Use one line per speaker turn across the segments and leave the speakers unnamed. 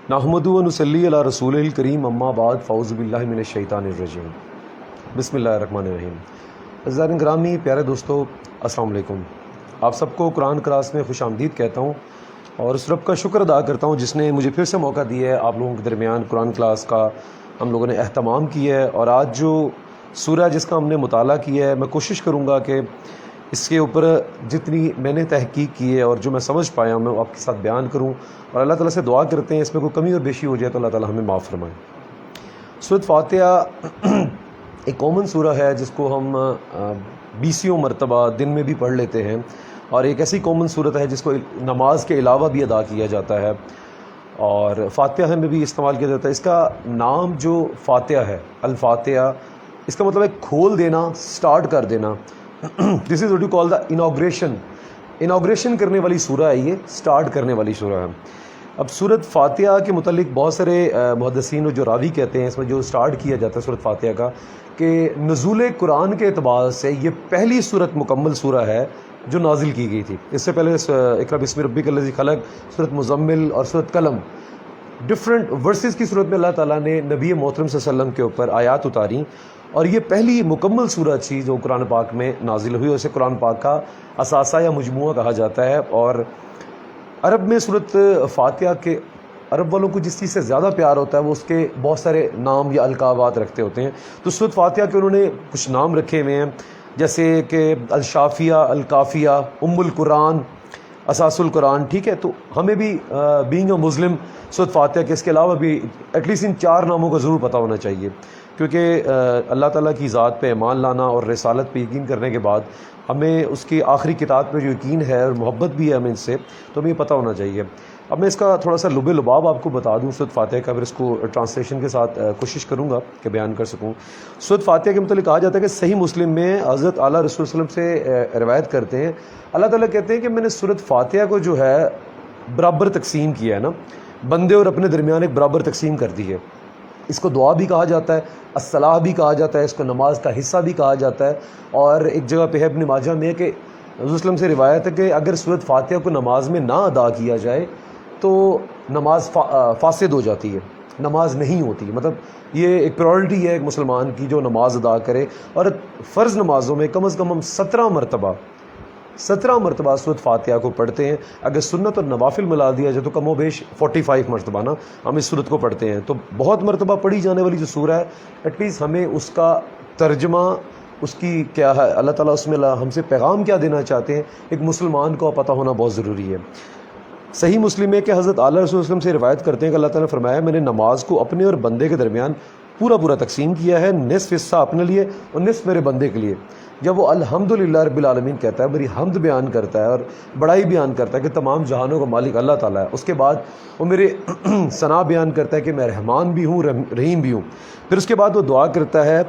نحمدہ و نصلی علی رسول الکریم اما بعد فاعوذ باللہ من الشیطان الرجیم بسم اللہ الرحمن الرحیم۔ عزیزان گرامی، پیارے دوستو، السلام علیکم۔ آپ سب کو قرآن کلاس میں خوش آمدید کہتا ہوں اور اس رب کا شکر ادا کرتا ہوں جس نے مجھے پھر سے موقع دیا ہے آپ لوگوں کے درمیان قرآن کلاس کا ہم لوگوں نے اہتمام کیا ہے۔ اور آج جو سورہ جس کا ہم نے مطالعہ کیا ہے، میں کوشش کروں گا کہ اس کے اوپر جتنی میں نے تحقیق کی ہے اور جو میں سمجھ پایا ہوں میں آپ کے ساتھ بیان کروں، اور اللہ تعالیٰ سے دعا کرتے ہیں اس میں کوئی کمی اور بیشی ہو جائے تو اللہ تعالیٰ ہمیں معاف فرمائے۔ سورۃ فاتحہ ایک کامن سورہ ہے جس کو ہم 20 مرتبہ دن میں بھی پڑھ لیتے ہیں، اور ایک ایسی کامن سورت ہے جس کو نماز کے علاوہ بھی ادا کیا جاتا ہے اور فاتحہ میں بھی استعمال کیا جاتا ہے۔ اس کا نام جو فاتحہ ہے، الفاتحہ، اس کا مطلب ہے کھول دینا، سٹارٹ کر دینا۔ This is what you call the inauguration کرنے والی سورہ ہے، یہ سٹارٹ کرنے والی سورہ ہے۔ اب سورۃ فاتحہ کے متعلق بہت سارے محدثین جو راوی کہتے ہیں اس میں جو سٹارٹ کیا جاتا ہے سورۃ فاتحہ کا، کہ نزول قرآن کے اعتبار سے یہ پہلی سورت مکمل سورہ ہے جو نازل کی گئی تھی۔ اس سے پہلے اقرأ بسم ربک الذی خلق، سورۃ مزمل اور سورۃ قلم، ڈفرینٹ ورسز کی صورت میں اللہ تعالیٰ نے نبی محترم صلی اللہ علیہ وسلم کے اوپر آیات اتاری، اور یہ پہلی مکمل سورہ تھی جو قرآن پاک میں نازل ہوئی، اور اسے قرآن پاک کا اثاثہ یا مجموعہ کہا جاتا ہے۔ اور عرب میں سورۃ فاتحہ کے عرب والوں کو جس چیز سے زیادہ پیار ہوتا ہے وہ اس کے بہت سارے نام یا القابات رکھتے ہوتے ہیں، تو سورۃ فاتحہ کے انہوں نے کچھ نام رکھے ہوئے ہیں، جیسے کہ الشافیہ، الکافیہ، ام القرآن، اساس القرآن، ٹھیک ہے۔ تو ہمیں بھی بینگ اے مسلم سورۃ فاتحہ کے اس کے علاوہ بھی ایٹ لیسٹ ان 4 ناموں کا ضرور پتہ ہونا چاہیے، کیونکہ اللہ تعالیٰ کی ذات پہ ایمان لانا اور رسالت پہ یقین کرنے کے بعد ہمیں اس کی آخری کتاب پہ جو یقین ہے اور محبت بھی ہے ہمیں اس سے، تو ہمیں یہ پتہ ہونا چاہیے۔ اب میں اس کا تھوڑا سا لب لباب آپ کو بتا دوں سورۃ فاتحہ کا، پھر اس کو ٹرانسلیشن کے ساتھ کوشش کروں گا کہ بیان کر سکوں۔ سورۃ فاتحہ کے متعلق کہا جاتا ہے کہ صحیح مسلم میں حضرت اعلیٰ رسول صلی اللہ علیہ وسلم سے روایت کرتے ہیں، اللہ تعالیٰ کہتے ہیں کہ میں نے سورۃ فاتحہ کو جو ہے برابر تقسیم کیا ہے نا، بندے اور اپنے درمیان ایک برابر تقسیم کر دی ہے۔ اس کو دعا بھی کہا جاتا ہے، الصلاح بھی کہا جاتا ہے، اس کو نماز کا حصہ بھی کہا جاتا ہے۔ اور ایک جگہ پہ ہے ابن ماجہ میں کہ رسول صلی اللہ علیہ وسلم سے روایت ہے کہ اگر سورۃ فاتحہ کو نماز میں نہ ادا کیا جائے تو نماز فاسد ہو جاتی ہے، نماز نہیں ہوتی۔ مطلب یہ ایک پرائورٹی ہے ایک مسلمان کی جو نماز ادا کرے، اور فرض نمازوں میں کم از کم ہم 17 مرتبہ سورۃ فاتحہ کو پڑھتے ہیں۔ اگر سنت اور نوافل ملا دیا جائے تو کم و بیش 45 مرتبہ نا ہم اس سورت کو پڑھتے ہیں۔ تو بہت مرتبہ پڑھی جانے والی جو سورہ ہے، ایٹ لیسٹ ہمیں اس کا ترجمہ، اس کی کیا ہے، اللہ تعالیٰ اس میں ہم سے پیغام کیا دینا چاہتے ہیں، ایک مسلمان کو پتہ ہونا بہت ضروری ہے۔ صحیح مسلم ہے کہ حضرت اعلیٰ رسول وسلم سے روایت کرتے ہیں کہ اللہ تعالیٰ نے فرمایا میں نے نماز کو اپنے اور بندے کے درمیان پورا تقسیم کیا ہے، نصف حصہ اپنے لیے اور نصف میرے بندے کے لیے۔ جب وہ الحمدللہ رب العالمین کہتا ہے، میری حمد بیان کرتا ہے اور بڑائی بیان کرتا ہے کہ تمام جہانوں کا مالک اللہ تعالیٰ ہے، اس کے بعد وہ میرے ثنا بیان کرتا ہے کہ میں رحمان بھی ہوں، رحیم بھی ہوں۔ پھر اس کے بعد وہ دعا کرتا ہے،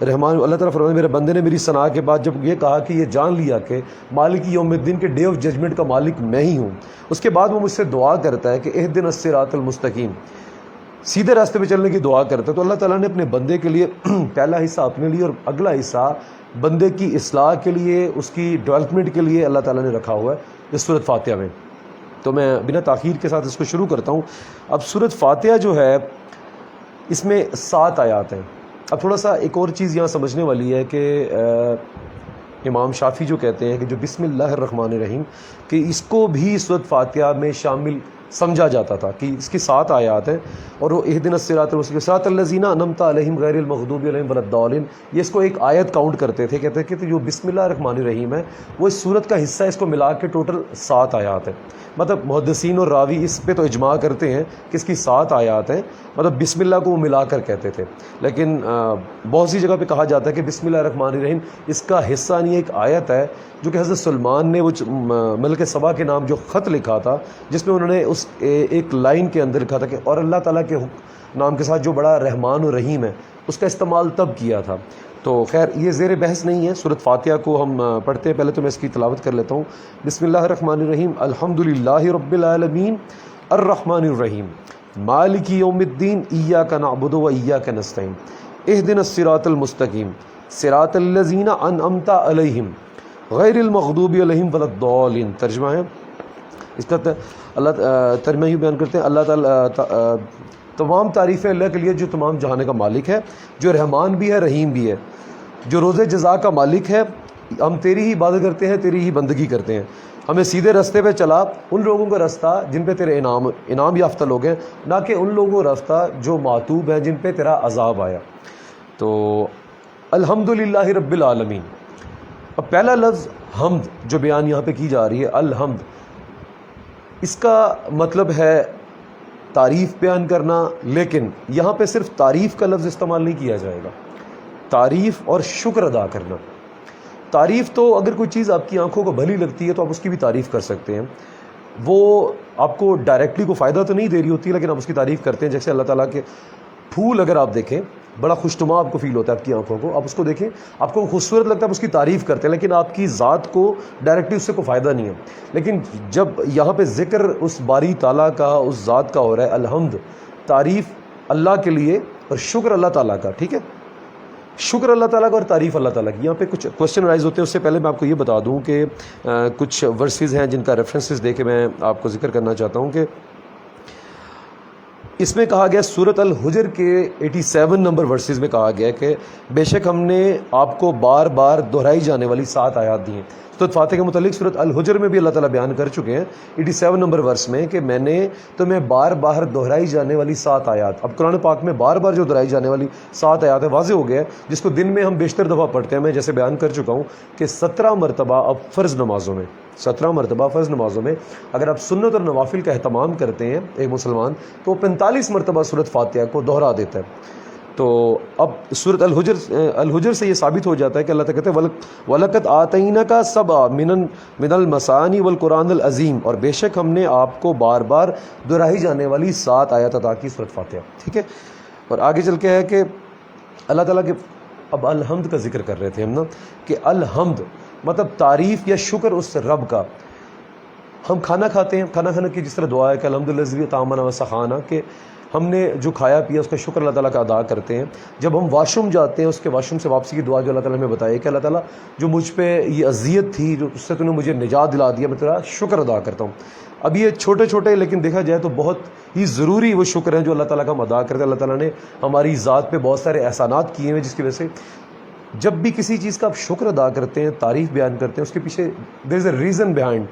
رحمان، اللہ تعالیٰ فرماتا ہے میرے بندے نے میری ثنا کے بعد جب یہ کہا کہ یہ جان لیا کہ مالک یوم الدین کے ڈے آف ججمنٹ کا مالک میں ہی ہوں، اس کے بعد وہ مجھ سے دعا کرتا ہے کہ اہدنا الصراط المستقیم، سیدھے راستے پہ چلنے کی دعا کرتا ہے۔ تو اللہ تعالیٰ نے اپنے بندے کے لیے پہلا حصہ اپنے لیے اور اگلا حصہ بندے کی اصلاح کے لیے، اس کی ڈیولپمنٹ کے لیے اللہ تعالیٰ نے رکھا ہوا ہے اس سورۃ فاتحہ میں۔ تو میں بنا تاخیر کے ساتھ اس کو شروع کرتا ہوں۔ اب سورۃ فاتحہ جو ہے اس میں 7 آیات ہیں۔ اب تھوڑا سا ایک اور چیز یہاں سمجھنے والی ہے کہ امام شافعی جو کہتے ہیں کہ جو بسم اللہ الرحمن الرحیم، کہ اس کو بھی سورۃ فاتحہ میں شامل سمجھا جاتا تھا کہ اس کی 7 آیات ہیں، اور وہ اہدنا الصراط المستقیم صراط الذین انعمت علیہم غیر المغضوب علیہم ولا الضالین، یہ اس کو ایک آیت کاؤنٹ کرتے تھے، کہتے ہیں کہ جو بسم اللہ الرحمن الرحیم ہے وہ اس سورت کا حصہ ہے، اس کو ملا کے ٹوٹل 7 آیات ہیں۔ مطلب محدثین اور راوی اس پہ تو اجماع کرتے ہیں کہ اس کی 7 آیات ہیں، مطلب بسم اللہ کو وہ ملا کر کہتے تھے، لیکن بہت سی جگہ پہ کہا جاتا ہے کہ بسم اللہ الرحمن الرحیم اس کا حصہ نہیں، ایک آیت ہے جو کہ حضرت سلمان نے وہ ملک سبا کے نام جو خط لکھا تھا، جس میں انہوں نے اس ایک لائن کے اندر لکھا تھا کہ اور اللہ تعالیٰ کے نام کے ساتھ جو بڑا رحمان و رحیم ہے، اس کا استعمال تب کیا تھا۔ تو خیر یہ زیر بحث نہیں ہے، سورۃ فاتحہ کو ہم پڑھتے ہیں۔ پہلے تو میں اس کی تلاوت کر لیتا ہوں۔ بسم اللہ الرحمن الرحیم، الحمدللہ رب العالمین الرحمن الرحیم مالک یوم الدین ایاک نعبد و ایاک نستعین اہدنا الصراط المستقیم صراط الذین انعمت علیہم غیر المغضوب علیہم ولا الضالین۔ ترجمہ ہے اس کا اللہ ترجمہ یوں بیان کرتے ہیں، اللہ تعالیٰ تمام تعریفیں اللہ کے لیے جو تمام جہان کا مالک ہے، جو رحمان بھی ہے رحیم بھی ہے، جو روز جزا کا مالک ہے۔ ہم تیری ہی عبادت کرتے ہیں، تیری ہی بندگی کرتے ہیں، ہمیں سیدھے راستے پہ چلا، ان لوگوں کا راستہ جن پہ تیرے انعام یافتہ لوگ ہیں، نہ کہ ان لوگوں کا راستہ جو معتوب ہیں جن پہ تیرا عذاب آیا۔ تو الحمدللہ رب العالمین، اب پہلا لفظ حمد جو بیان یہاں پہ کی جا رہی ہے، الحمد، اس کا مطلب ہے تعریف بیان کرنا، لیکن یہاں پہ صرف تعریف کا لفظ استعمال نہیں کیا جائے گا، تعریف اور شکر ادا کرنا۔ تعریف تو اگر کوئی چیز آپ کی آنکھوں کو بھلی لگتی ہے تو آپ اس کی بھی تعریف کر سکتے ہیں، وہ آپ کو ڈائریکٹلی کوئی فائدہ تو نہیں دے رہی ہوتی، لیکن آپ اس کی تعریف کرتے ہیں۔ جیسے اللہ تعالیٰ کے پھول اگر آپ دیکھیں، بڑا خوشنما آپ کو فیل ہوتا ہے آپ کی آنکھوں کو، آپ اس کو دیکھیں، آپ کو خوبصورت لگتا ہے، آپ اس کی تعریف کرتے ہیں، لیکن آپ کی ذات کو ڈائریکٹلی اس سے کوئی فائدہ نہیں ہے۔ لیکن جب یہاں پہ ذکر اس باری تعالیٰ کا، اس ذات کا ہو رہا ہے، الحمد، تعریف اللہ کے لیے اور شکر اللہ تعالیٰ کا، ٹھیک ہے، شکر اللہ تعالیٰ کا اور تعریف اللہ تعالیٰ کی۔ یہاں پہ کچھ کوشچن رائز ہوتے ہیں، اس سے پہلے میں آپ کو یہ بتا دوں کہ کچھ ورسز ہیں جن کا ریفرنسز دے کے میں آپ کو ذکر کرنا چاہتا ہوں کہ اس میں کہا گیا سورۃ الحجر کے 87 نمبر ورسز میں کہا گیا کہ بے شک ہم نے آپ کو بار بار دہرائی جانے والی 7 آیات دی ہیں۔ سورۃ فاتح کے متعلق سورۃ الحجر میں بھی اللہ تعالیٰ بیان کر چکے ہیں 87 نمبر ورس میں کہ میں نے تمہیں بار بار دہرائی جانے والی 7 آیات، اب قرآن پاک میں بار بار جو دہرائی جانے والی 7 آیات ہے، واضح ہو گیا ہے، جس کو دن میں ہم بیشتر دفعہ پڑھتے ہیں۔ میں جیسے بیان کر چکا ہوں کہ 17 مرتبہ اب فرض نمازوں میں، 17 مرتبہ فرض نمازوں میں اگر آپ سنت اور نوافل کا اہتمام کرتے ہیں ایک مسلمان، تو 45 مرتبہ سورۃ فاتحہ کو دہرا دیتا ہے۔ تو اب سورۃ الحجر سے یہ ثابت ہو جاتا ہے کہ اللہ تعالیٰ کہتے ہیں وَلَقَدْ آتَيْنَاكَ سَبْعًا مِنَ الْمَثَانِِ وَالْقُرْآنِ الْعَظِيمِ، اور بے شک ہم نے آپ کو بار بار دہرائی جانے والی 7 آیات عطا کی سورۃ فاتحہ، ٹھیک ہے۔ اور آگے چل کے ہے کہ اللہ تعالیٰ کے اب الحمد کا ذکر کر رہے تھے ہم نا، کہ الحمد مطلب تعریف یا شکر اس رب کا۔ ہم کھانا کھاتے ہیں، کھانا کھانے کی جس طرح دعا ہے کہ الحمدللہ الذی اطعمنا وسقانا، کہ ہم نے جو کھایا پیا اس کا شکر اللہ تعالیٰ کا ادا کرتے ہیں۔ جب ہم واش روم جاتے ہیں، اس کے واش روم سے واپسی کی دعا جو اللہ تعالیٰ نے بتائی کہ اللہ تعالیٰ جو مجھ پہ یہ اذیت تھی، جو اس سے تو نے مجھے نجات دلا دیا، میں تیرا شکر ادا کرتا ہوں۔ اب یہ چھوٹے چھوٹے لیکن دیکھا جائے تو بہت ہی ضروری وہ شکر ہیں جو اللہ تعالیٰ کا ہم ادا کرتے ہیں۔ اللہ تعالیٰ نے ہماری ذات پہ بہت سارے احسانات کیے ہیں، جس کی وجہ سے جب بھی کسی چیز کا آپ شکر ادا کرتے ہیں، تعریف بیان کرتے ہیں، اس کے پیچھے دیر از اے ریزن بیہائنڈ،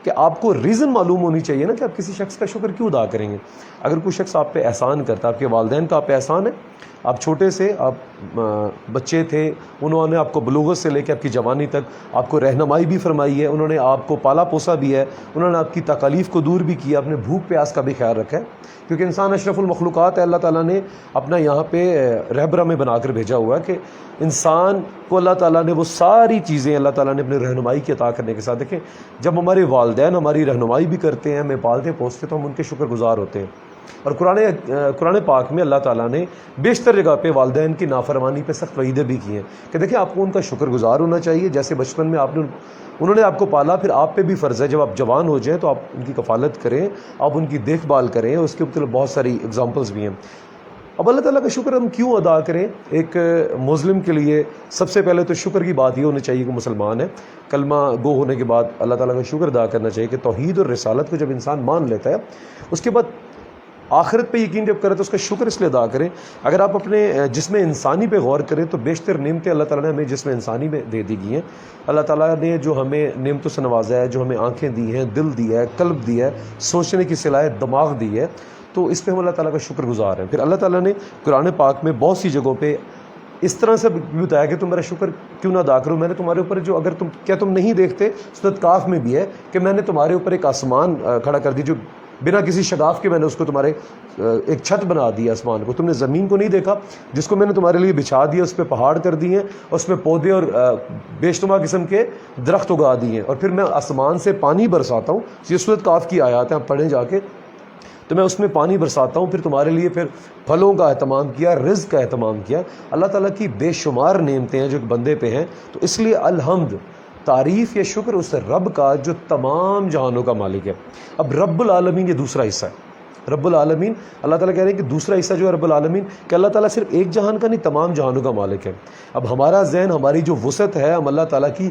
کہ آپ کو ریزن معلوم ہونی چاہیے نا کہ آپ کسی شخص کا شکر کیوں ادا کریں گے۔ اگر کوئی شخص آپ پہ احسان کرتا ہے، آپ کے والدین کا آپ پہ احسان ہے، آپ چھوٹے سے آپ بچے تھے، انہوں نے آپ کو بلوغت سے لے کے آپ کی جوانی تک آپ کو رہنمائی بھی فرمائی ہے، انہوں نے آپ کو پالا پوسا بھی ہے، انہوں نے آپ کی تکالیف کو دور بھی کیا، اپنے بھوک پیاس کا بھی خیال رکھا ہے، کیونکہ انسان اشرف المخلوقات ہے، اللہ تعالیٰ نے اپنا یہاں پہ رہبرہ میں بنا کر بھیجا ہوا ہے کہ انسان کو اللہ تعالیٰ نے وہ ساری چیزیں اللہ تعالیٰ نے اپنے رہنمائی کی عطا کرنے کے ساتھ، دیکھیں جب ہمارے والدین ہماری رہنمائی بھی کرتے ہیں، ہمیں پالتے پوستے، تو ہم ان کے شکر گزار ہوتے ہیں۔ اور قرآن پاک میں اللہ تعالیٰ نے بیشتر جگہ پہ والدین کی نافرمانی پہ سخت وعیدیں بھی کی ہیں کہ دیکھیں آپ کو ان کا شکر گزار ہونا چاہیے، جیسے بچپن میں انہوں نے آپ کو پالا، پھر آپ پہ بھی فرض ہے جب آپ جوان ہو جائیں تو آپ ان کی کفالت کریں، آپ ان کی دیکھ بھال کریں، اس کے مطلب بہت ساری اگزامپلس بھی ہیں۔ اب اللہ تعالیٰ کا شکر ہم کیوں ادا کریں؟ ایک مسلم کے لیے سب سے پہلے تو شکر کی بات یہ ہونی چاہیے کہ مسلمان ہے، کلمہ گو ہونے کے بعد اللہ تعالیٰ کا شکر ادا کرنا چاہیے کہ توحید اور رسالت کو جب انسان مان لیتا ہے، اس کے بعد آخرت پہ یقین جب کرے تو اس کا شکر اس لیے ادا کریں۔ اگر آپ اپنے جسم انسانی پہ غور کریں تو بیشتر نعمتیں اللہ تعالیٰ نے ہمیں جسم انسانی میں دے دی گئی ہیں۔ اللہ تعالیٰ نے جو ہمیں نعمتوں سے نوازا ہے، جو ہمیں آنکھیں دی ہیں، دل دیا ہے، قلب دیا ہے، سوچنے کی صلاحیت دماغ دی ہے، تو اس پہ ہم اللہ تعالیٰ کا شکر گزار ہیں۔ پھر اللہ تعالیٰ نے قرآن پاک میں بہت سی جگہوں پہ اس طرح سے بھی بتایا کہ تم میرا شکر کیوں نہ ادا کرو، میں نے تمہارے اوپر جو اگر تم نہیں دیکھتے، سورۃ کاف میں بھی ہے کہ میں نے تمہارے اوپر ایک آسمان کھڑا کر دی، جو بنا کسی شگاف کے میں نے اس کو تمہارے ایک چھت بنا دی آسمان کو، تم نے زمین کو نہیں دیکھا جس کو میں نے تمہارے لیے بچھا دیا، اس پہ پہاڑ کر دیے ہیں، اس میں پودے اور بیشتما قسم کے درخت اگا دیے ہیں، اور پھر میں آسمان سے پانی برساتا ہوں۔ یہ سورۃ کاف کی آیات ہیں، آپ پڑھیں جا کے، تو میں اس میں پانی برساتا ہوں، پھر تمہارے لیے پھر پھلوں کا اہتمام کیا، رزق کا اہتمام کیا۔ اللہ تعالیٰ کی بے شمار نعمتیں ہیں جو بندے پہ ہیں، تو اس لیے الحمد، تعریف یا شکر اس رب کا جو تمام جہانوں کا مالک ہے۔ اب رب العالمین یہ دوسرا حصہ ہے، رب العالمین اللہ تعالیٰ کہہ رہے ہیں کہ دوسرا حصہ جو ہے رب العالمین، کہ اللہ تعالیٰ صرف ایک جہان کا نہیں، تمام جہانوں کا مالک ہے۔ اب ہمارا ذہن، ہماری جو وسعت ہے، ہم اللہ تعالیٰ کی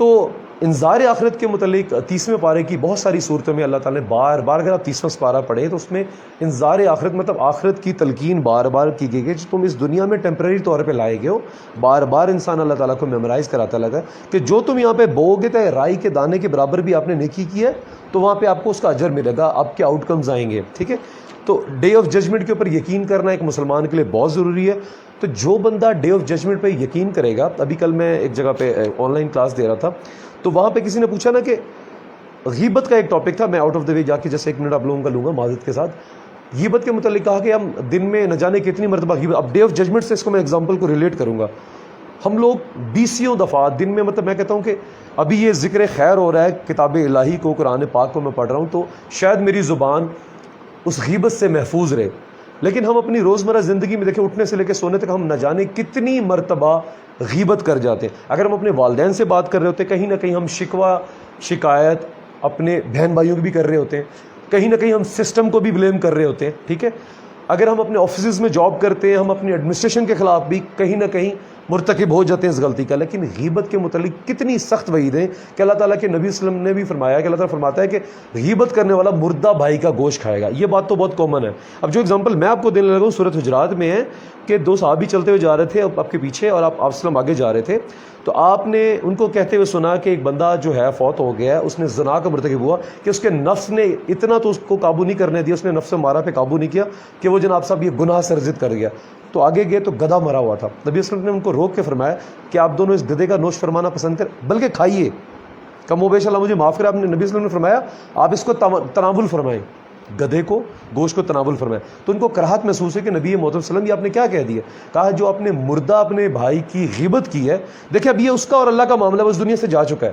تو انذار آخرت کے متعلق 30ویں پارے کی بہت ساری صورتوں میں اللہ تعالیٰ نے بار بار، اگر آپ 30واں پارہ پڑھیں تو اس میں انذار آخرت مطلب آخرت کی تلقین بار بار کی گئی ہے کہ تم اس دنیا میں ٹیمپرری طور پہ لائے گئے ہو. بار بار انسان اللہ تعالیٰ کو میمورائز کراتا لگا کہ جو تم یہاں پہ بو گے تو رائی کے دانے کے برابر بھی آپ نے نیکی کی ہے تو وہاں پہ آپ کو اس کا اجر ملے گا، آپ کے آؤٹ کمز آئیں گے. ٹھیک ہے، تو ڈے آف ججمنٹ کے اوپر یقین کرنا ایک مسلمان کے لیے بہت ضروری ہے. تو جو بندہ ڈے آف ججمنٹ پہ یقین کرے گا، ابھی کل میں ایک جگہ پہ آن لائن کلاس دے رہا تھا تو وہاں پہ کسی نے پوچھا نا کہ غیبت کا ایک ٹاپک تھا، میں آؤٹ آف دا وے جا کے جیسے 1 منٹ آپ لوگوں کا لوں گا معذرت کے ساتھ. غیبت کے متعلق کہا کہ ہم دن میں نہ جانے کتنی مرتبہ غیبت، اب ڈے آف ججمنٹ سے اس کو میں ایگزامپل کو ریلیٹ کروں گا. ہم لوگ 20 دفعہ دن میں، مطلب میں کہتا ہوں کہ ابھی یہ ذکر خیر ہو رہا ہے کتاب الہی کو، قرآن پاک کو میں پڑھ رہا ہوں تو شاید میری زبان اس غیبت سے محفوظ رہے، لیکن ہم اپنی روزمرہ زندگی میں دیکھیں اٹھنے سے لے کے سونے تک ہم نہ جانے کتنی مرتبہ غیبت کر جاتے ہیں. اگر ہم اپنے والدین سے بات کر رہے ہوتے ہیں کہیں نہ کہیں ہم شکوہ شکایت اپنے بہن بھائیوں کی بھی کر رہے ہوتے ہیں، کہیں نہ کہیں ہم سسٹم کو بھی بلیم کر رہے ہوتے ہیں. ٹھیک ہے، اگر ہم اپنے آفیسز میں جاب کرتے ہیں ہم اپنی ایڈمنسٹریشن کے خلاف بھی کہیں نہ کہیں مرتکب ہو جاتے ہیں اس غلطی کا. لیکن غیبت کے متعلق کتنی سخت وعید ہے کہ اللہ تعالیٰ کے نبی صلی اللہ علیہ وسلم نے بھی فرمایا کہ اللہ تعالیٰ فرماتا ہے کہ غیبت کرنے والا مردہ بھائی کا گوشت کھائے گا. یہ بات تو بہت کامن ہے. اب جو اگزامپل میں آپ کو دینے لگا ہوں سورۃ حجرات میں ہے کہ 2 صحابی چلتے ہوئے جا رہے تھے آپ کے پیچھے اور آپ وسلم آگے جا رہے تھے تو آپ نے ان کو کہتے ہوئے سنا کہ ایک بندہ جو ہے فوت ہو گیا ہے، اس نے زنا کا مرتکب ہوا کہ اس کے نفس نے اتنا تو اس کو قابو نہیں کرنے دیا، اس نے نفس مارا پہ قابو نہیں کیا کہ وہ جناب صاحب یہ گناہ سرزد کر گیا. تو آگے گئے تو گدھا مرا ہوا تھا. نبی صلی اللہ علیہ وسلم نے ان کو روک کے فرمایا کہ آپ دونوں اس گدھے کا نوش فرمانا پسند کریں بلکہ کھائیے. کم و بیش اللہ مجھے معاف کرے، آپ نے نبی صلی اللہ علیہ وسلم نے فرمایا آپ اس کو تناول فرمائیں، گدھے کو گوشت کو تناول فرمائیں. تو ان کو کراہت محسوس ہے کہ نبی محترم صلی اللہ علیہ وسلم یہ آپ نے کیا کہہ دیا. کہا جو آپ نے مردہ اپنے بھائی کی غیبت کی ہے، دیکھیں اب یہ اس کا اور اللہ کا معاملہ وہ اس دنیا سے جا چکا ہے.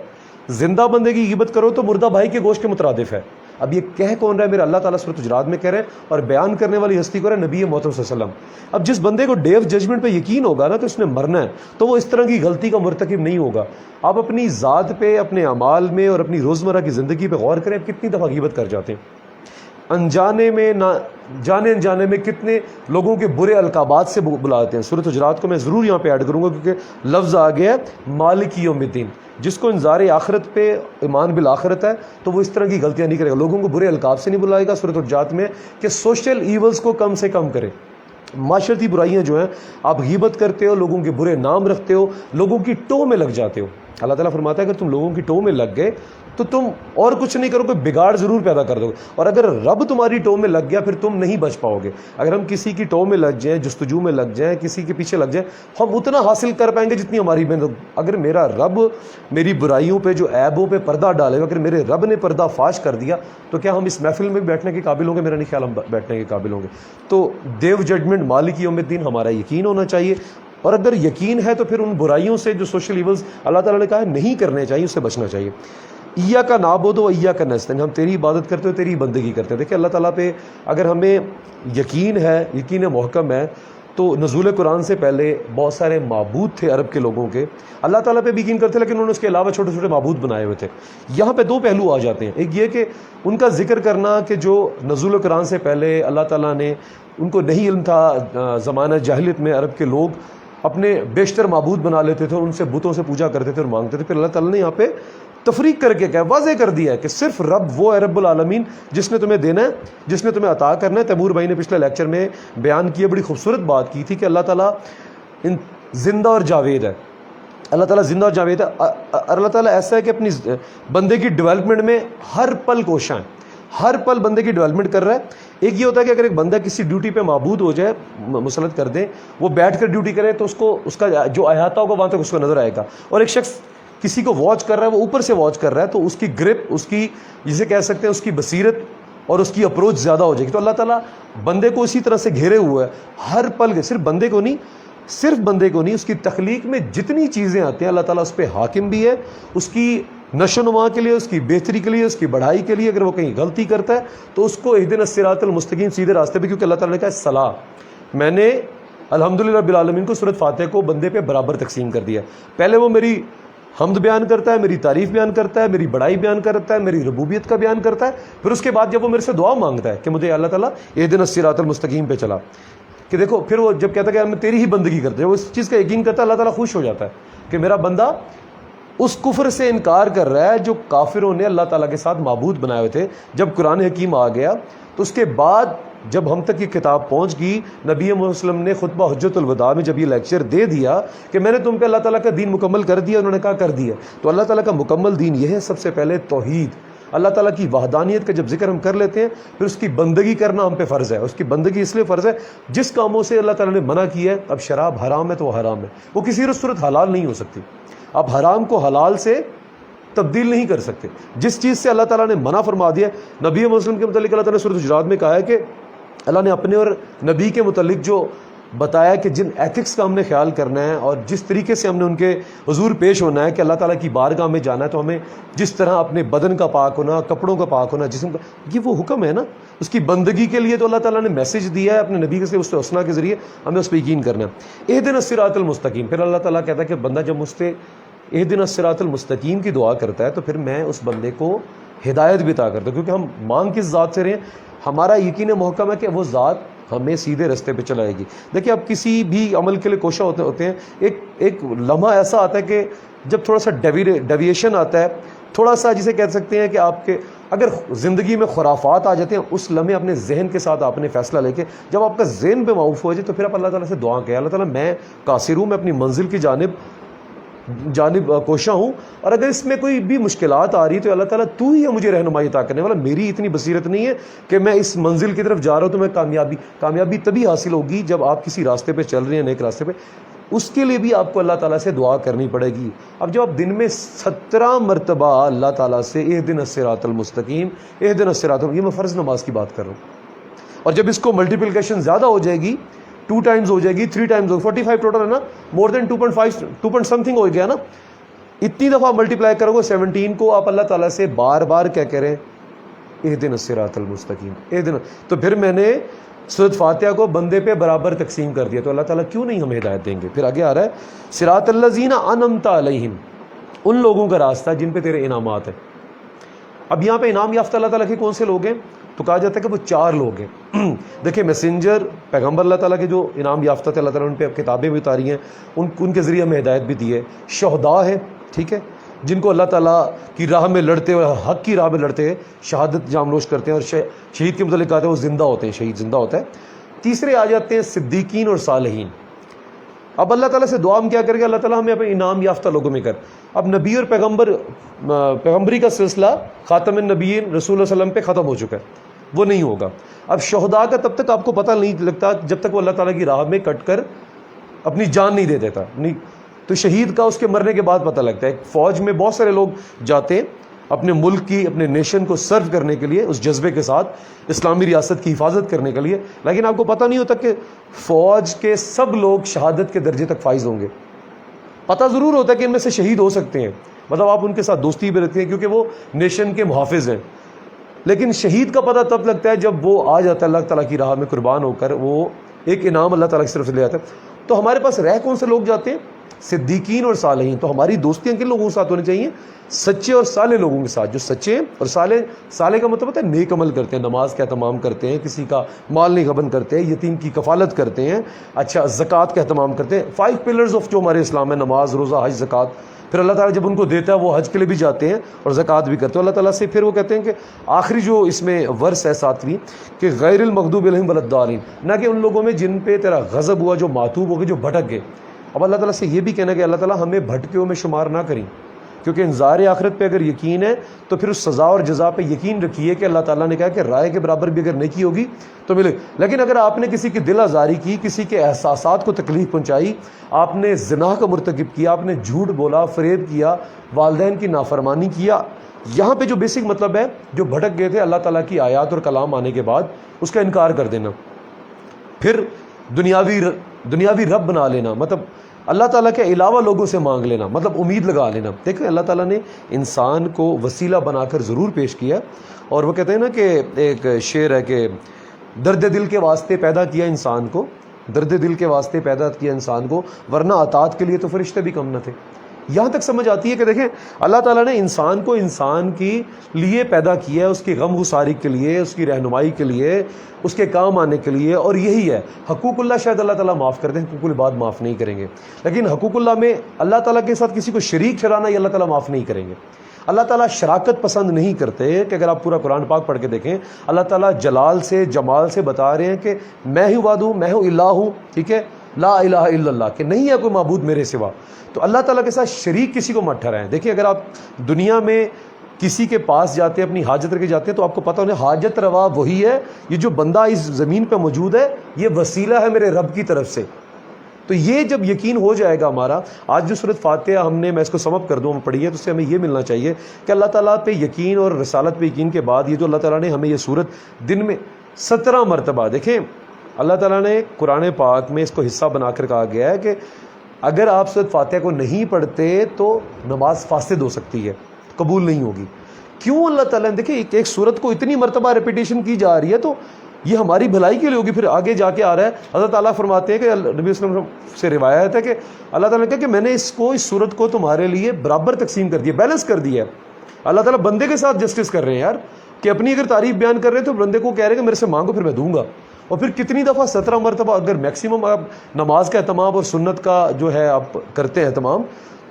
زندہ بندے کی غیبت کرو تو مردہ بھائی کے گوشت کے مترادف ہے. اب یہ کہہ کون رہا ہے؟ میرا اللہ تعالیٰ سورۃ حجرات میں کہہ رہے ہیں اور بیان کرنے والی ہستی کو رہا ہے نبی محترم صلی اللہ علیہ وسلم. اب جس بندے کو ڈے آف ججمنٹ پہ یقین ہوگا نا کہ اس نے مرنا ہے تو وہ اس طرح کی غلطی کا مرتکب نہیں ہوگا. آپ اپنی ذات پہ، اپنے اعمال میں اور اپنی روزمرہ کی زندگی پہ غور کریں کتنی دفعہ غیبت کر جاتے ہیں. انجانے میں نہ جانے انجانے میں کتنے لوگوں کے برے القابات سے بلاتے ہیں. سورۃ حجرات کو میں ضرور یہاں پہ ایڈ کروں گا کیونکہ لفظ آ گیا ہے مالک یوم الدین. جس کو انذار آخرت پہ ایمان بالآخرت ہے تو وہ اس طرح کی غلطیاں نہیں کرے گا، لوگوں کو برے القاب سے نہیں بلائے گا. سورۃ حجرات میں کہ سوشل ایولز کو کم سے کم کرے. معاشرتی برائیاں جو ہیں، آپ غیبت کرتے ہو، لوگوں کے برے نام رکھتے ہو، لوگوں کی ٹو میں لگ جاتے ہو. اللہ تعالیٰ فرماتا ہے کہ تم لوگوں کی ٹو میں لگ گئے تو تم اور کچھ نہیں کرو، کوئی بگاڑ ضرور پیدا کر دو گے. اور اگر رب تمہاری ٹو میں لگ گیا پھر تم نہیں بچ پاؤ گے. اگر ہم کسی کی ٹو میں لگ جائیں، جستجو میں لگ جائیں، کسی کے پیچھے لگ جائیں، ہم اتنا حاصل کر پائیں گے جتنی ہماری محنت. اگر میرا رب میری برائیوں پہ جو عیبوں پہ پردہ ڈالے گا، اگر میرے رب نے پردہ فاش کر دیا تو کیا ہم اس محفل میں بیٹھنے کے قابل ہوں گے؟ میرا نہیں خیال ہم بیٹھنے کے قابل ہوں گے. تو دیو ججمنٹ مالک یوم الدین ہمارا یقین ہونا چاہیے. اور اگر یقین ہے تو پھر ان برائیوں سے جو سوشل ایولز اللہ تعالیٰ نے کہا ہے نہیں کرنے چاہیے، اس سے بچنا چاہیے. ایاک نعبد و ایاک نستعین، ہم تیری عبادت کرتے ہو، تیری بندگی کرتے ہیں. دیکھیں اللہ تعالیٰ پہ اگر ہمیں یقین ہے، یقین محکم ہے، تو نزول قرآن سے پہلے بہت سارے معبود تھے عرب کے لوگوں کے، اللہ تعالیٰ پہ بھی یقین کرتے لیکن انہوں نے اس کے علاوہ چھوٹے چھوٹے معبود بنائے ہوئے تھے. یہاں پہ 2 پہلو آ جاتے ہیں. ایک یہ کہ ان کا ذکر کرنا کہ جو نزول قرآن سے پہلے اللہ تعالیٰ نے ان کو نہیں علم تھا، زمانہ جاہلیت میں عرب کے لوگ اپنے بیشتر معبود بنا لیتے تھے، ان سے بتوں سے پوجا کرتے تھے اور مانگتے تھے. پھر اللہ تعالیٰ نے یہاں پہ تفریق کر کے کہا، واضح کر دیا ہے کہ صرف رب وہ ہے رب العالمین جس نے تمہیں دینا ہے، جس نے تمہیں عطا کرنا ہے. تیمور بھائی نے پچھلے لیکچر میں بیان کی، بڑی خوبصورت بات کی تھی کہ اللہ تعالیٰ زندہ اور جاوید ہے. اللہ تعالیٰ زندہ اور جاوید ہے. اللہ تعالیٰ ایسا ہے کہ اپنی بندے کی ڈیولپمنٹ میں ہر پل کوشاں ہے، ہر پل بندے کی ڈیولپمنٹ کر رہا ہے. ایک یہ ہوتا ہے کہ اگر ایک بندہ کسی ڈیوٹی پہ معبود ہو جائے، مسلط کر دیں، وہ بیٹھ کر ڈیوٹی کرے تو اس کا جو احاطہ ہوگا وہاں تک اس کو نظر آئے گا. اور ایک شخص کسی کو واچ کر رہا ہے، وہ اوپر سے واچ کر رہا ہے تو اس کی گرپ، اس کی جسے کہہ سکتے ہیں اس کی بصیرت اور اس کی اپروچ زیادہ ہو جائے گی. تو اللہ تعالیٰ بندے کو اسی طرح سے گھیرے ہوا ہے ہر پل. صرف بندے کو نہیں، اس کی تخلیق میں جتنی چیزیں آتی ہیں اللہ تعالیٰ اس پہ حاکم بھی ہے، اس کی نشو و نما کے لیے، اس کی بہتری کے لیے، اس کی بڑھائی کے لیے. اگر وہ کہیں غلطی کرتا ہے تو اس کو اہدنا الصراط المستقیم، سیدھے راستے پہ، کیونکہ اللہ تعالیٰ نے کہا صلاح، میں نے الحمدللہ رب العالمین کو سورۃ فاتحہ کو بندے پہ برابر تقسیم کر دیا. پہلے وہ میری حمد بیان کرتا ہے، میری تعریف بیان کرتا ہے، میری بڑائی بیان کرتا ہے، میری ربوبیت کا بیان کرتا ہے. پھر اس کے بعد جب وہ میرے سے دعا مانگتا ہے کہ مجھے اللہ تعالیٰ اہدنا الصراط المستقیم پہ چلا، کہ دیکھو پھر وہ جب کہتا ہے کہ میں تیری ہی بندگی کرتا ہے، وہ اس چیز کا یقین کرتا ہے، اللہ تعالیٰ خوش ہو جاتا ہے کہ میرا بندہ اس کفر سے انکار کر رہا ہے جو کافروں نے اللہ تعالیٰ کے ساتھ معبود بنائے ہوئے تھے. جب قرآن حکیم آ گیا تو اس کے بعد جب ہم تک یہ کتاب پہنچ گئی, نبی محمد صلی اللہ علیہ وسلم نے خطبہ حجۃ الوداع میں جب یہ لیکچر دے دیا کہ میں نے تم پہ اللہ تعالیٰ کا دین مکمل کر دیا, انہوں نے کہا کر دیا. تو اللہ تعالیٰ کا مکمل دین یہ ہے, سب سے پہلے توحید, اللہ تعالیٰ کی وحدانیت کا جب ذکر ہم کر لیتے ہیں پھر اس کی بندگی کرنا ہم پہ فرض ہے. اس کی بندگی اس لیے فرض ہے جس کاموں سے اللہ تعالیٰ نے منع کیا ہے. اب شراب حرام ہے تو وہ حرام ہے, وہ کسی صورت حلال نہیں ہو سکتی. آپ حرام کو حلال سے تبدیل نہیں کر سکتے. جس چیز سے اللہ تعالیٰ نے منع فرما دیا, نبی محمد صلی اللہ علیہ وسلم کے متعلق اللہ تعالیٰ نے سورۃ حجرات میں کہا ہے کہ اللہ نے اپنے اور نبی کے متعلق جو بتایا کہ جن ایتھکس کا ہم نے خیال کرنا ہے اور جس طریقے سے ہم نے ان کے حضور پیش ہونا ہے کہ اللہ تعالیٰ کی بارگاہ میں جانا ہے, تو ہمیں جس طرح اپنے بدن کا پاک ہونا, کپڑوں کا پاک ہونا, جسم کا, یہ وہ حکم ہے نا. اس کی بندگی کے لیے تو اللہ تعالیٰ نے میسج دیا ہے اپنے نبی کے حسنہ کے ذریعے, ہمیں اس پہ یقین کرنا ہے. اہدنا الصراط المستقیم, پھر اللہ تعالیٰ کہتا ہے کہ بندہ جب مجھ سے اہدنا الصراط المستقیم کی دعا کرتا ہے تو پھر میں اس بندے کو ہدایت بھی عطا کرتا ہوں, کیونکہ ہم مانگ کس ذات سے رہے ہیں, ہمارا یقین محکم ہے کہ وہ ذات ہمیں سیدھے رستے پہ چلائے گی. دیکھیں آپ کسی بھی عمل کے لیے کوشاں ہوتے ہیں, ایک لمحہ ایسا آتا ہے کہ جب تھوڑا سا ڈیویشن آتا ہے, تھوڑا سا جسے کہہ سکتے ہیں کہ آپ کے اگر زندگی میں خرافات آ جاتے ہیں, اس لمحے اپنے ذہن کے ساتھ آپ نے فیصلہ لے کے جب آپ کا ذہن پہ معاف ہو جائے تو پھر آپ اللہ تعالیٰ سے دعا کہ اللہ تعالیٰ میں قاصر ہوں, میں اپنی منزل کی جانب کوشاں ہوں, اور اگر اس میں کوئی بھی مشکلات آ رہی تو اللہ تعالیٰ تو ہی ہے مجھے رہنمائی عطا کرنے والا. میری اتنی بصیرت نہیں ہے کہ میں اس منزل کی طرف جا رہا ہوں تو میں کامیابی تبھی حاصل ہوگی جب آپ کسی راستے پہ چل رہے ہیں, نیک راستے پہ, اس کے لیے بھی آپ کو اللہ تعالیٰ سے دعا کرنی پڑے گی. اب جب آپ دن میں 17 مرتبہ اللہ تعالیٰ سے اہدنا الصراط المستقیم, اہدنا الصراط, یہ میں فرض نماز کی بات کر رہا ہوں, اور جب اس کو ملٹیپلیکیشن زیادہ ہو جائے گی, 2 ٹائمز ہو جائے گی, 3 ٹائمز ہو, 45 ٹوٹل ہے نا, مور دین 2.5 سمتھنگ ہو گیا نا, اتنی دفعہ ملٹیپلائی کرو گے 17 کو, آپ اللہ تعالیٰ سے بار بار کیا کہہ رہے ہیں اہدنا الصراط المستقیم, اہدنا. تو پھر میں نے سورۃ فاتحہ کو بندے پہ برابر تقسیم کر دیا, تو اللہ تعالیٰ کیوں نہیں ہمیں ہدایت دیں گے. پھر آگے آ رہا ہے صراط الذین انعمت علیہم, ان لوگوں کا راستہ جن پہ تیرے انعامات ہیں. اب یہاں پہ انعام یافتہ اللہ تعالیٰ کے کون سے لوگ ہیں, تو کہا جاتا ہے کہ وہ 4 لوگ ہیں. دیکھیں میسنجر پیغمبر اللہ تعالیٰ کے جو انعام یافتہ تھے, اللہ تعالیٰ نے ان پہ کتابیں بھی اتاری ہیں, ان کے ذریعے ہمیں ہدایت بھی دی ہے. شہداء ہیں, ٹھیک ہے, جن کو اللہ تعالیٰ کی راہ میں لڑتے اور حق کی راہ میں لڑتے شہادت جامنوش کرتے ہیں, اور شہید کے متعلق کہتے ہیں وہ زندہ ہوتے ہیں, شہید زندہ ہوتا ہے. تیسرے آ جاتے ہیں صدیقین اور صالحین. اب اللہ تعالیٰ سے دعا ہم کیا کریں گے, اللہ تعالیٰ ہمیں اپنے انعام یافتہ لوگوں میں کر. اب نبی اور پیغمبری کا سلسلہ خاتم النبیین رسول اللہ صلی اللہ علیہ وسلم پہ ختم ہو چکا ہے, وہ نہیں ہوگا. اب شہداء کا تب تک آپ کو پتہ نہیں لگتا جب تک وہ اللہ تعالیٰ کی راہ میں کٹ کر اپنی جان نہیں دے دیتا. نہیں تو شہید کا اس کے مرنے کے بعد پتہ لگتا ہے. فوج میں بہت سارے لوگ جاتے ہیں اپنے ملک کی, اپنے نیشن کو سرو کرنے کے لیے, اس جذبے کے ساتھ اسلامی ریاست کی حفاظت کرنے کے لیے, لیکن آپ کو پتہ نہیں ہوتا کہ فوج کے سب لوگ شہادت کے درجے تک فائز ہوں گے. پتہ ضرور ہوتا ہے کہ ان میں سے شہید ہو سکتے ہیں, مطلب آپ ان کے ساتھ دوستی بھی رکھتے ہیں کیونکہ وہ نیشن کے محافظ ہیں, لیکن شہید کا پتہ تب لگتا ہے جب وہ آ جاتا ہے اللہ تعالیٰ کی راہ میں قربان ہو کر, وہ ایک انعام اللہ تعالیٰ کی طرف سے لے آتا ہے. تو ہمارے پاس رہ کون سے لوگ جاتے ہیں, صدیقین اور صالحین. تو ہماری دوستیاں کن لوگوں کے ساتھ ہونی چاہیے, سچے اور صالح لوگوں کے ساتھ, جو سچے ہیں اور صالح کا مطلب ہوتا ہے نیک عمل کرتے ہیں, نماز کا اہتمام کرتے ہیں, کسی کا مال نہیں غبن کرتے ہیں, یتیم کی کفالت کرتے ہیں, اچھا زکوٰۃ کا اہتمام کرتے ہیں. 5 پلرز آف جو ہمارے اسلام ہے, نماز, روزہ, حج, زکوٰۃ. پھر اللہ تعالیٰ جب ان کو دیتا ہے وہ حج کے لیے بھی جاتے ہیں اور زکوٰۃ بھی کرتے ہیں اللہ تعالیٰ سے. پھر وہ کہتے ہیں کہ آخری جو اس میں ورس ہے 7ویں کہ غیر المغضوب علیہم ولا الضالین, نہ کہ ان لوگوں میں جن پہ تیرا غضب ہوا, جو معتوب ہو گئے, جو بھٹک گئے. اب اللہ تعالیٰ سے یہ بھی کہنا کہ اللہ تعالیٰ ہمیں بھٹکیوں میں شمار نہ کریں, کیونکہ انذار آخرت پہ اگر یقین ہے تو پھر اس سزا اور جزا پہ یقین رکھیے کہ اللہ تعالیٰ نے کہا کہ رائے کے برابر بھی اگر نیکی ہوگی تو ملے. لیکن اگر آپ نے کسی کی دل آزاری کی, کسی کے احساسات کو تکلیف پہنچائی, آپ نے زنا کا مرتکب کیا, آپ نے جھوٹ بولا, فریب کیا, والدین کی نافرمانی کیا, یہاں پہ جو بیسک مطلب ہے, جو بھٹک گئے تھے اللہ تعالیٰ کی آیات اور کلام آنے کے بعد اس کا انکار کر دینا, پھر دنیاوی رب بنا لینا, مطلب اللہ تعالیٰ کے علاوہ لوگوں سے مانگ لینا, مطلب امید لگا لینا. دیکھیں اللہ تعالیٰ نے انسان کو وسیلہ بنا کر ضرور پیش کیا, اور وہ کہتے ہیں نا کہ ایک شعر ہے کہ درد دل کے واسطے پیدا کیا انسان کو, درد دل کے واسطے پیدا کیا انسان کو, ورنہ اطاعت کے لیے تو فرشتے بھی کم نہ تھے. یہاں تک سمجھ آتی ہے کہ دیکھیں اللہ تعالیٰ نے انسان کو انسان کی لیے پیدا کیا ہے، اس کی غم گساری کے لیے، اس کی رہنمائی کے لیے، اس کے کام آنے کے لیے، اور یہی ہے حقوق اللہ شاید اللہ تعالیٰ معاف کر دیں، حقوق العباد معاف نہیں کریں گے، لیکن حقوق اللہ میں اللہ تعالیٰ کے ساتھ کسی کو شریک ٹھہرانا یہ اللہ تعالیٰ معاف نہیں کریں گے۔ اللہ تعالیٰ شراکت پسند نہیں کرتے کہ اگر آپ پورا قرآن پاک پڑھ کے دیکھیں اللہ تعالیٰ جلال سے جمال سے بتا رہے ہیں کہ میں ہی وحد ہوں، میں ہوں الہ ہوں، ٹھیک ہے، لا الہ الا اللہ، کہ نہیں ہے کوئی معبود میرے سوا۔ تو اللہ تعالیٰ کے ساتھ شریک کسی کو مت ٹھہرائیں۔ دیکھیں اگر آپ دنیا میں کسی کے پاس جاتے ہیں، اپنی حاجت رہ کے جاتے ہیں، تو آپ کو پتہ ہونا حاجت روا وہی ہے، یہ جو بندہ اس زمین پہ موجود ہے یہ وسیلہ ہے میرے رب کی طرف سے۔ تو یہ جب یقین ہو جائے گا ہمارا، آج جو سورۃ فاتحہ ہم نے، میں اس کو سم اپ کر دوں، پڑھی ہے، تو اس سے ہمیں یہ ملنا چاہیے کہ اللہ تعالیٰ پہ یقین اور رسالت پہ یقین کے بعد یہ جو اللہ تعالیٰ نے ہمیں یہ سورت دن میں 17 مرتبہ، دیکھیں اللہ تعالیٰ نے قرآن پاک میں اس کو حصہ بنا کر کہا گیا ہے کہ اگر آپ سورۃ فاتحہ کو نہیں پڑھتے تو نماز فاسد ہو سکتی ہے، قبول نہیں ہوگی۔ کیوں اللہ تعالیٰ نے، دیکھیں ایک سورت کو اتنی مرتبہ ریپیٹیشن کی جا رہی ہے تو یہ ہماری بھلائی کے لیے ہوگی۔ پھر آگے جا کے آ رہا ہے، حضرت تعالیٰ فرماتے ہیں کہ نبی صلی اللہ علیہ وسلم سے روایت ہے کہ اللہ تعالیٰ نے کہا کہ میں نے اس سورت کو تمہارے لیے برابر تقسیم کر دیا، بیلنس کر دیا ہے۔ اللہ تعالیٰ بندے کے ساتھ جسٹس کر رہے ہیں یار، کہ اپنی اگر تعریف بیان کر رہے ہیں تو بندے کو کہہ رہے ہیں کہ میرے سے مانگو پھر میں دوں گا۔ اور پھر کتنی دفعہ 17 مرتبہ، اگر میکسیمم آپ نماز کا اہتمام اور سنت کا جو ہے آپ کرتے ہیں اہتمام،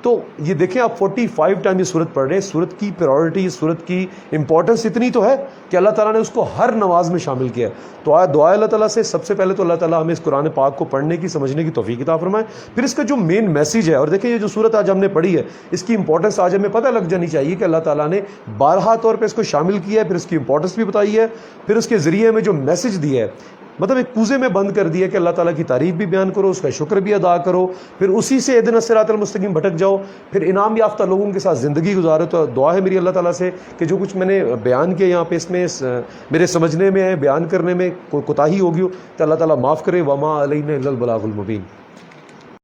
تو یہ دیکھیں آپ 45 ٹائم یہ سورت پڑھ رہے ہیں۔ سورت کی پریورٹی، سورت کی امپورٹنس اتنی تو ہے کہ اللہ تعالیٰ نے اس کو ہر نماز میں شامل کیا ہے۔ تو دعا اللہ تعالیٰ سے سب سے پہلے تو اللہ تعالیٰ ہمیں اس قرآن پاک کو پڑھنے کی، سمجھنے کی توفیق عطا فرمائے۔ پھر اس کا جو مین میسیج ہے، اور دیکھیں یہ جو سورت آج ہم نے پڑھی ہے اس کی امپورٹنس آج ہمیں پتہ لگ جانی چاہیے کہ اللہ تعالیٰ نے بارہا طور پہ اس کو شامل کیا ہے، پھر اس کی امپورٹنس بھی بتائی ہے، پھر اس کے ذریعے میں جو میسیج دیا ہے، مطلب ایک کوزے میں بند کر دیا کہ اللہ تعالیٰ کی تعریف بھی بیان کرو، اس کا شکر بھی ادا کرو، پھر اسی سے اہدنا الصراط المستقیم بھٹک جاؤ، پھر انعام یافتہ لوگوں کے ساتھ زندگی گزارو۔ تو دعا ہے میری اللہ تعالیٰ سے کہ جو کچھ میں نے بیان کیا یہاں پہ، اس میں میرے سمجھنے میں ہے، بیان کرنے میں کوئی کوتاہی ہوگی ہو تو اللہ تعالیٰ معاف کرے۔ وما علینا الا البلاغ المبین۔